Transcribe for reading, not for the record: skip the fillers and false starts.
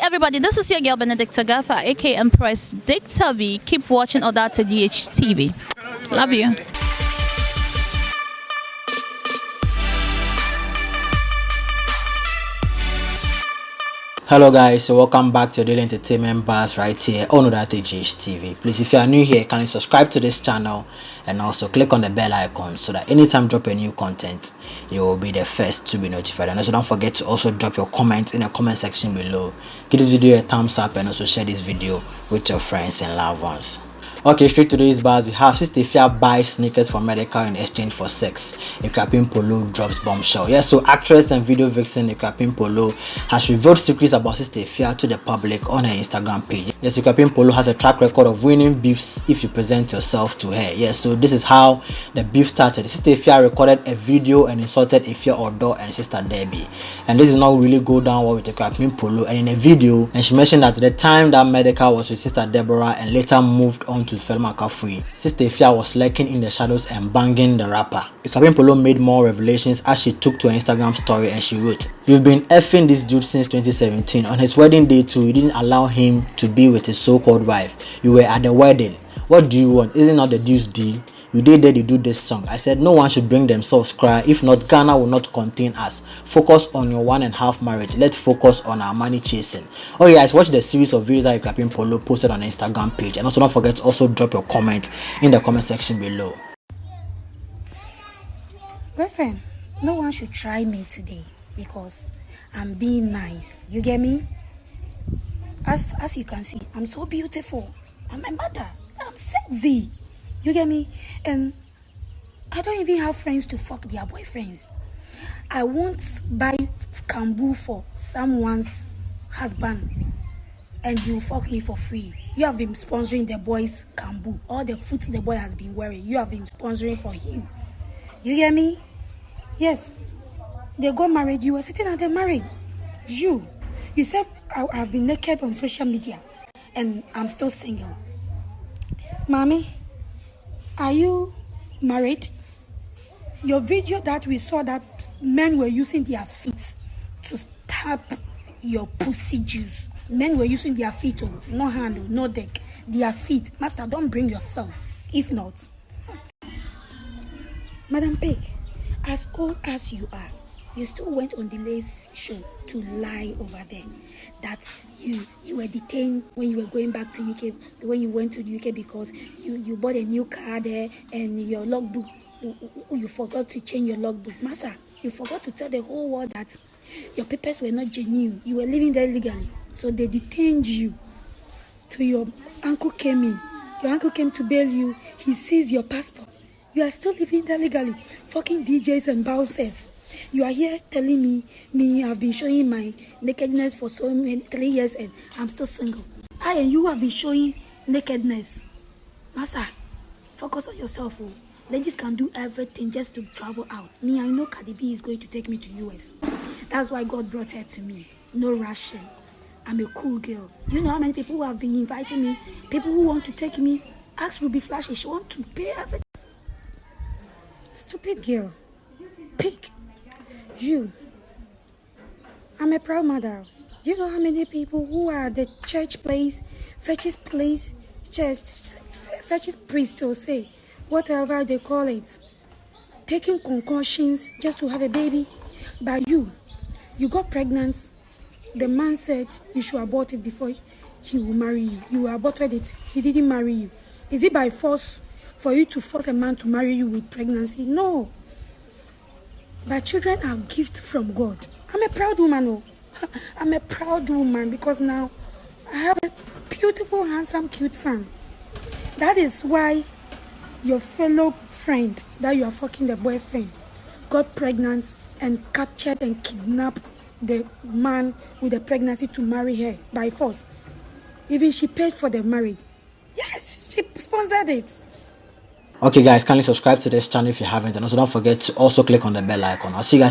everybody, this is your girl Benedicta Gaffa, aka Empress Dicta V. Keep watching Odata GHTV. Love you. Hello guys, so welcome back to your daily entertainment bars right here on Odata GHTV. Please, if you are new here, kindly subscribe to this channel and also click on the bell icon so that anytime I drop a new content, you will be the first to be notified. And also don't forget to also drop your comments in the comment section below. Give this video a thumbs up and also share this video with your friends and loved ones. Okay, straight to today's bars, we have Sista Afia buys sneakers from Medikal in exchange for sex. Akuapem Poloo drops bombshell. Yes, so actress and video vixen Akuapem Poloo has revealed secrets about Sista Afia to the public on her Instagram page. Yes, Akuapem Poloo has a track record of winning beefs if you present yourself to her. Yes, so this is how the beef started. Sista Afia recorded a video and insulted Afia Odo and Sister Debbie. And this is not really go down well with Akuapem Poloo. And in a video, and she mentioned that at the time that Medikal was with Sister Deborah and later moved on to Felma Kafui, Sista Afia was lurking in the shadows and banging the rapper. Akuapem Poloo made more revelations as she took to her Instagram story and she wrote, "You've been effing this dude since 2017. On his wedding day too, you didn't allow him to be with his so-called wife. You were at the wedding. What do you want? Isn't that the dude's deal? You did that, you do this song. I said no one should bring themselves cry. If not, Ghana will not contain us. Focus on your 1.5 marriage. Let's focus on our money chasing." Okay guys, watch the series of videos that Akuapem Poloo posted on the Instagram page. And also don't forget to also drop your comment in the comment section below. Listen, no one should try me today because I'm being nice. You get me? As you can see, I'm so beautiful. I'm a mother. I'm sexy. You get me? And I don't even have friends to fuck their boyfriends. I won't buy kambu for someone's husband and you fuck me for free. You have been sponsoring the boy's kambu. All the food the boy has been wearing, you have been sponsoring for him. You get me? Yes. They got married. You were sitting at the marriage. You said I've been naked on social media and I'm still single. Mommy, are you married? Your video that we saw that men were using their feet to tap your pussy juice. Men were using their feet, oh, no hand, no dick. Their feet. Master, don't bring yourself. If not. Madam Pig, as old as you are, you still went on the Lace show to lie over there that you were detained when you were going back to UK, when you went to the UK because you bought a new car there and your logbook, you forgot to change your logbook. Master, you forgot to tell the whole world that your papers were not genuine. You were living there legally. So they detained you till your uncle came in. Your uncle came to bail you. He seized your passport. You are still living there legally. Fucking DJs and bouncers. You are here telling me I've been showing my nakedness for 3 years and I'm still single. I and you have been showing nakedness. Master, focus on yourself. Oh. Ladies can do everything just to travel out. Me, I know Cardi B is going to take me to US. That's why God brought her to me. No rushing. I'm a cool girl. Do you know how many people who have been inviting me? People who want to take me. Ask Ruby Flashy. She want to pay everything. Stupid girl. Pig. You. I'm a proud mother. Do you know how many people who are the church place, fetches place, church, fetches priest or say, whatever they call it, taking concussions just to have a baby? But you got pregnant. The man said you should abort it before he will marry you. You aborted it. He didn't marry you. Is it by force for you to force a man to marry you with pregnancy? No. But children are gifts from God. I'm a proud woman. Oh. I'm a proud woman because now I have a beautiful, handsome, cute son. That is why your fellow friend that you are fucking the boyfriend got pregnant and captured and kidnapped the man with the pregnancy to marry her by force. Even she paid for the marriage. Yes, she sponsored it. Okay guys, kindly subscribe to this channel if you haven't, and also don't forget to also click on the bell icon. I'll see you guys